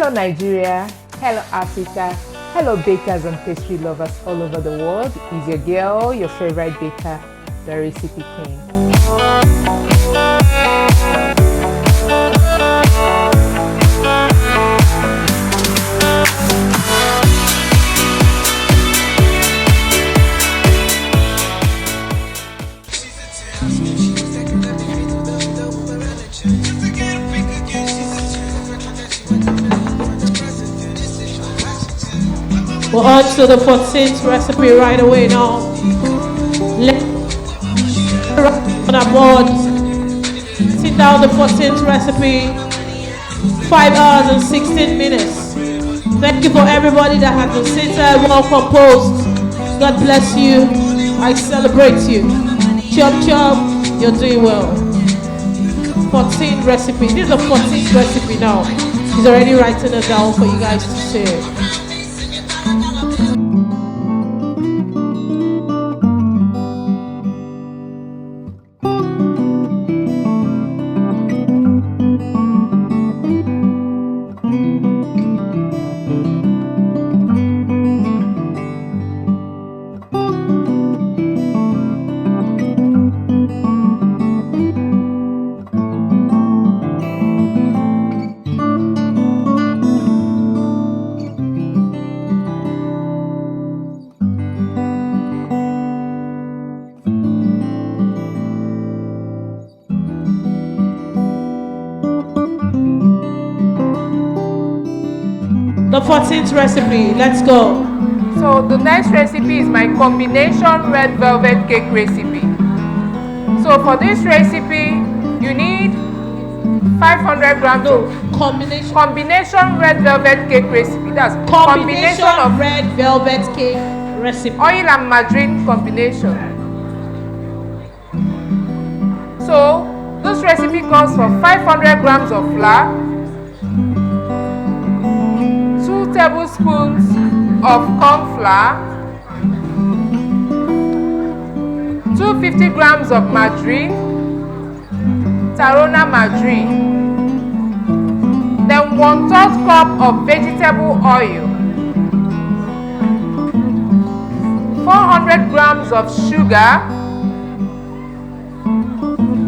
Hello Nigeria, hello Africa, hello bakers and pastry lovers all over the world. Is your girl, your favorite baker, the Recipe Queen. We're on to the 14th recipe right away now. Let's on our board. Sit down the 14th recipe. 5 hours and 16 minutes. Thank you for everybody that has been seated, well composed. God bless you. I celebrate you. Chop chop, you're doing well. 14th recipe. This is the 14th recipe now. He's already writing it down for you guys to share. The 14th recipe, let's go. So the next recipe is my combination red velvet cake recipe. So for this recipe, you need 500 grams of combination red velvet cake recipe. That's combination of red velvet cake recipe. Oil and margarine combination. So this recipe calls for 500 grams of flour, 2 tablespoons of corn flour, 250 grams of margarine, Tarona margarine, then 1/3 cup of vegetable oil, 400 grams of sugar,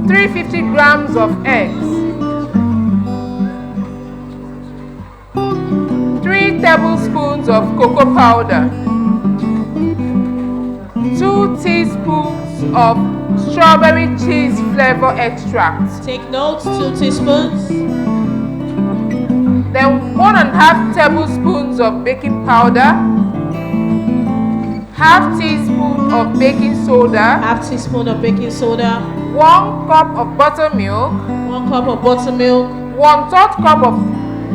350 grams of eggs, 3 tablespoons of cocoa powder, 2 teaspoons of strawberry cheese flavor extract. Take notes, 2 teaspoons. Then 1.5 tablespoons of baking powder, half teaspoon of baking soda, Half teaspoon of baking soda, 1 cup of buttermilk, 1 cup of buttermilk, 1/3 cup of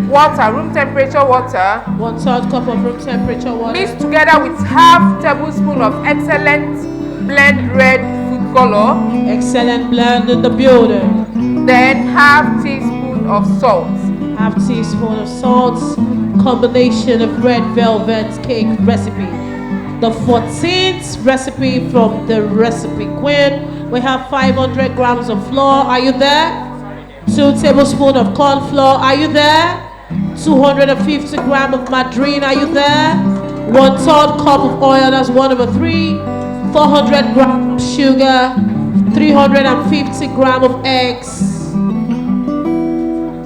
water, room temperature water, 1/3 cup of room temperature water. mixed together with half tablespoon of excellent blend red food color, Excellent blend in the building. then half teaspoon of salt. Half teaspoon of salt. Combination of red velvet cake recipe. The 14th recipe from the Recipe Queen. We have 500 grams of flour. Are you there? 2 tablespoons of corn flour. Are you there? 250 grams of margarine. Are you there? 1/3 cup of oil. That's 1/3. 400 grams of sugar. 350 grams of eggs.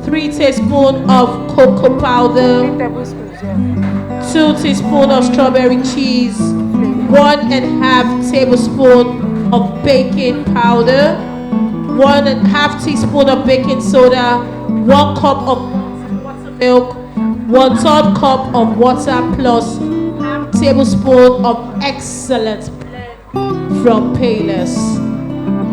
3 teaspoons of cocoa powder. 3 tablespoons, yeah. 2 teaspoons of strawberry cheese, 1.5 tablespoon of baking powder, 1.5 teaspoon of baking soda, 1 cup of milk, 1/3 cup of water plus half tablespoon of excellent blend from Payless,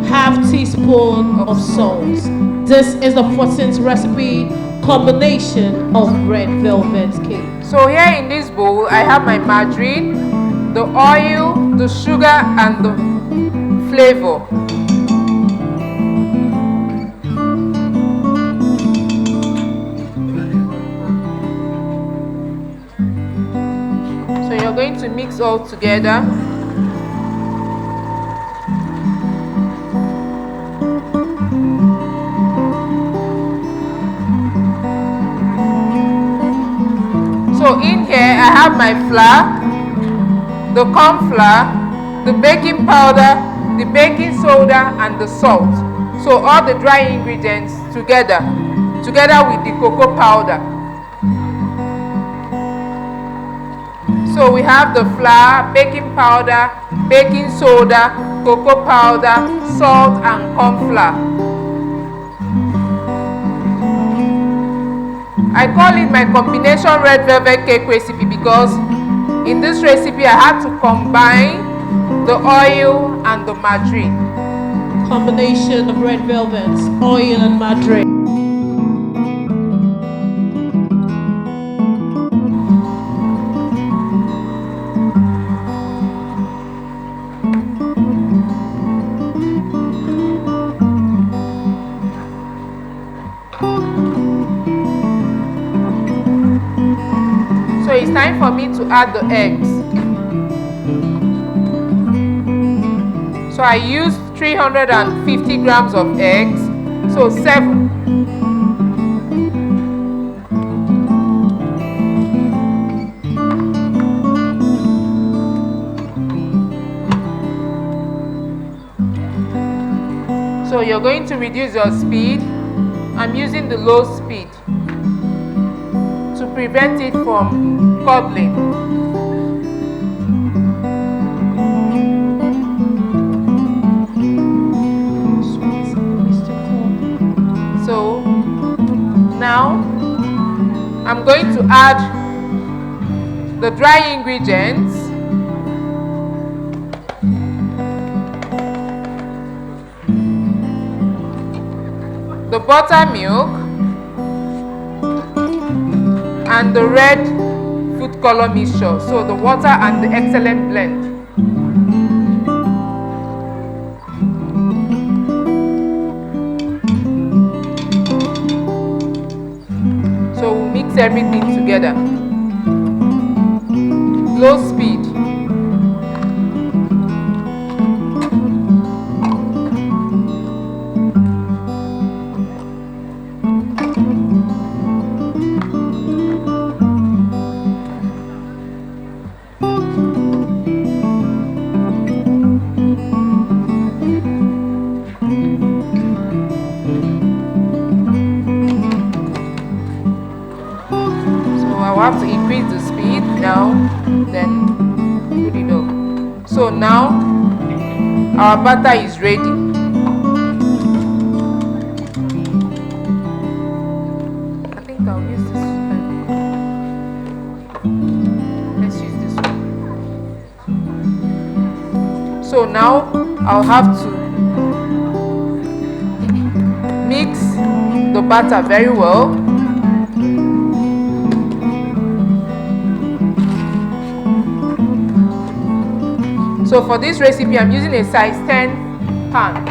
half teaspoon of salt. This is the 14th recipe, combination of red velvet cake. So here in this bowl, I have my margarine, the oil, the sugar, and the flavor. So you're going to mix all together. have my flour, the corn flour, the baking powder, the baking soda, and the salt. So all the dry ingredients together with the cocoa powder. So we have the flour, baking powder, baking soda, cocoa powder, salt, and corn flour. I call it my combination red velvet cake recipe because in this recipe I had to combine the oil and the margarine. Combination of red velvet, oil and margarine. So it's time for me to add the eggs. So I used 350 grams of eggs, so 7. So you're going to reduce your speed. I'm using the low speed to prevent it from curdling. So now I'm going to add the dry ingredients. The buttermilk and the red food color mixture, so the water and the excellent blend. So we'll mix everything together. Low speed. I'll have to increase the speed now, then put it up. So now our batter is ready. I think I'll use this one. Let's use this one. So now I'll have to mix the batter very well. So for this recipe, I'm using a size 10 pan.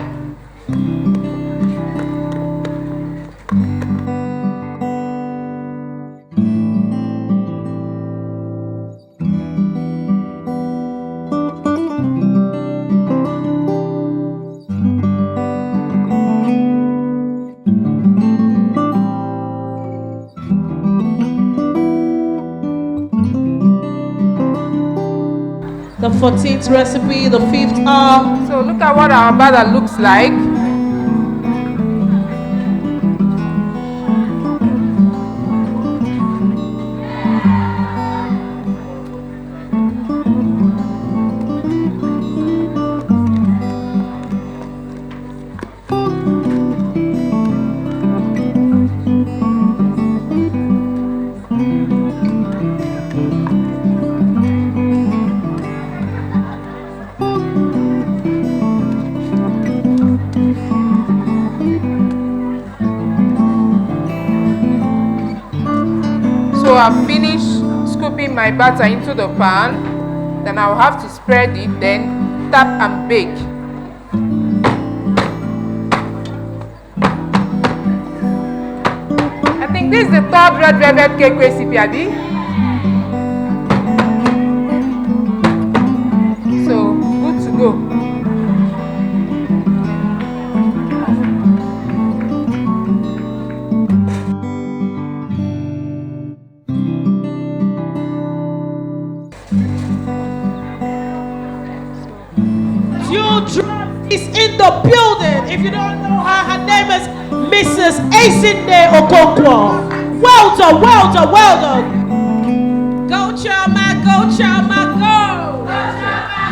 The 14th recipe, the 5th hour. So look at what our batter looks like. So I've finished scooping my batter into the pan. Then I'll have to spread it, then tap and bake. I think this is the 3rd red velvet cake recipe, Abby. So good to go. the building. If you don't know her name is Mrs. Aisinde Okonkwo. Well done, well done, well done. Go Chama, go Chama, go.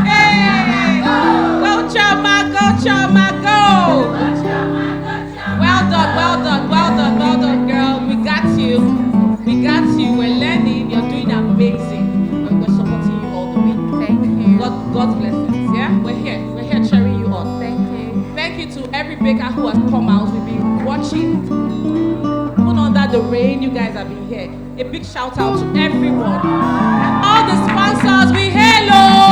Hey, go Chama, go Chama, go. Well done, well done, well done, well done, girl. We got you. We got you. We're learning. You're doing amazing. We're supporting you all the way. Thank you. God's blessings. Yeah, we're here cheering you on. Thank you. Thank you to every baker who has come out. We've been watching. Even under the rain, you guys have been here. A big shout out to everyone. And all the sponsors, we hello.